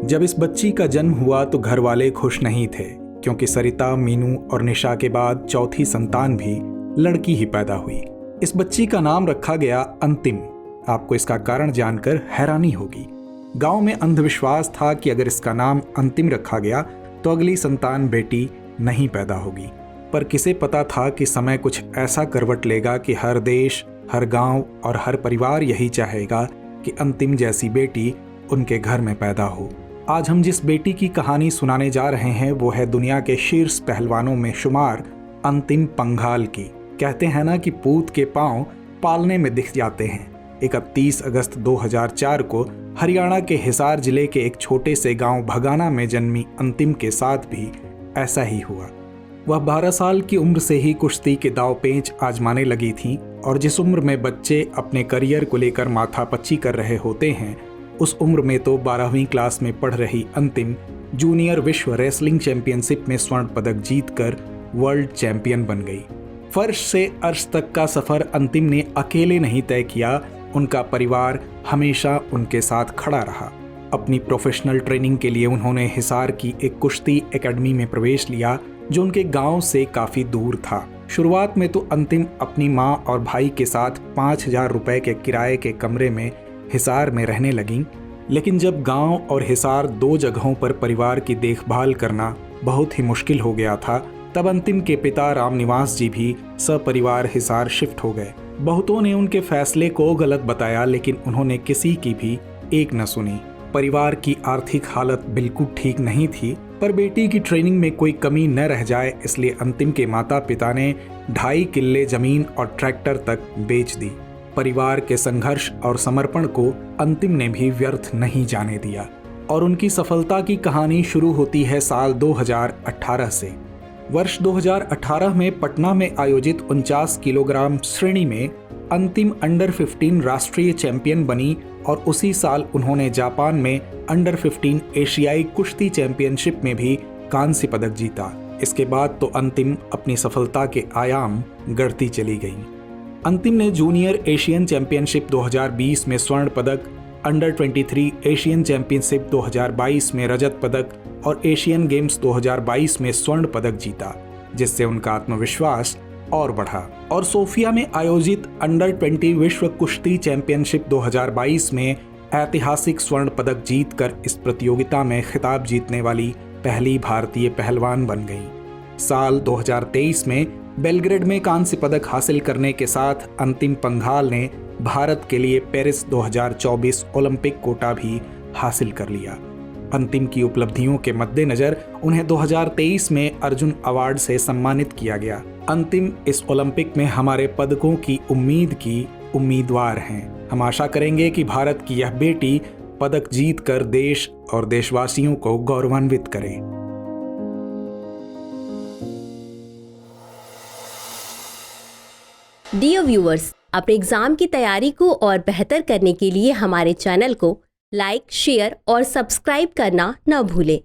जब इस बच्ची का जन्म हुआ तो घर वाले खुश नहीं थे, क्योंकि सरिता, मीनू और निशा के बाद चौथी संतान भी लड़की ही पैदा हुई। इस बच्ची का नाम रखा गया अंतिम। आपको इसका कारण जानकर हैरानी होगी। गांव में अंधविश्वास था कि अगर इसका नाम अंतिम रखा गया तो अगली संतान बेटी नहीं पैदा होगी। पर किसे पता था कि समय कुछ ऐसा करवट लेगा कि हर देश, हर गांव और हर परिवार यही चाहेगा कि अंतिम जैसी बेटी उनके घर में पैदा हो। आज हम जिस बेटी की कहानी सुनाने जा रहे हैं वो है दुनिया के शीर्ष पहलवानों में शुमार अंतिम पंघाल की। कहते हैं ना कि पूत के पांव पालने में दिख जाते हैं। 31 अगस्त 2004 को हरियाणा के हिसार जिले के एक छोटे से गांव भगाना में जन्मी अंतिम के साथ भी ऐसा ही हुआ। वह 12 साल की उम्र से ही कुश्ती के दांव पेंच आजमाने लगी थी, और जिस उम्र में बच्चे अपने करियर को लेकर माथापच्ची कर रहे होते हैं, उस उम्र में तो 12वीं क्लास में पढ़ रही अंतिम जूनियर विश्व रेसलिंग चैंपियनशिप में स्वर्ण पदक जीतकर वर्ल्ड चैंपियन बन गई। फर्श से अर्श तक का सफर अंतिम ने अकेले नहीं तय किया, उनका परिवार हमेशा उनके साथ खड़ा रहा। अपनी प्रोफेशनल ट्रेनिंग के लिए उन्होंने हिसार की एक कुश्ती एकेडमी में प्रवेश लिया, जो उनके गांव से काफी दूर था। शुरुआत में तो अंतिम अपनी मां और भाई के साथ 5,000 रुपए के किराए के कमरे में हिसार में रहने लगीं। लेकिन जब गांव और हिसार दो जगहों पर परिवार की देखभाल करना बहुत ही मुश्किल हो गया था, तब अंतिम के पिता रामनिवास जी भी सपरिवार हिसार शिफ्ट हो गए। बहुतों ने उनके फैसले को गलत बताया, लेकिन उन्होंने किसी की भी एक न सुनी। परिवार की आर्थिक हालत बिल्कुल ठीक नहीं थी, पर बेटी की ट्रेनिंग में कोई कमी न रह जाए, इसलिए अंतिम के माता पिता ने 2.5 किल्ले जमीन और ट्रैक्टर तक बेच दी। परिवार के संघर्ष और समर्पण को अंतिम ने भी व्यर्थ नहीं जाने दिया, और उनकी सफलता की कहानी शुरू होती है साल 2018 से। वर्ष 2018 में पटना में आयोजित 49 किलोग्राम श्रेणी में अंतिम अंडर 15 राष्ट्रीय चैंपियन बनी, और उसी साल उन्होंने जापान में अंडर 15 एशियाई कुश्ती चैंपियनशिप में भी कांस्य पदक जीता। इसके बाद तो अंतिम अपनी सफलता के आयाम गढ़ती चली गईं। अंतिम ने जूनियर एशियन चैंपियनशिप 2020 में स्वर्ण पदक, अंडर 23 एशियन चैंपियनशिप 2022 में रजत पदक और एशियन गेम्स 2022 में स्वर्ण पदक जीता, जिससे उनका आत्मविश्वास और बढ़ा। और सोफिया में आयोजित अंडर 20 विश्व कुश्ती चैंपियनशिप 2022 में ऐतिहासिक स्वर्ण पदक जीतकर इस प्रतियोगिता में खिताब जीतने वाली पहली भारतीय पहलवान बन गई। साल 2023 में बेलग्रेड में कांस्य पदक हासिल करने के साथ अंतिम पंघाल ने भारत के लिए पेरिस 2024 ओलंपिक कोटा भी हासिल कर लिया। अंतिम की उपलब्धियों के मद्देनजर उन्हें 2023 में अर्जुन अवार्ड से सम्मानित किया गया। अंतिम इस ओलंपिक में हमारे पदकों की उम्मीद की उम्मीदवार हैं। हम आशा करेंगे कि भारत की यह बेटी पदक जीतकर देश और देशवासियों को गौरवान्वित करे। डियर व्यूअर्स, अपने एग्जाम की तैयारी को और बेहतर करने के लिए हमारे चैनल को लाइक, शेयर और सब्सक्राइब करना न भूलें।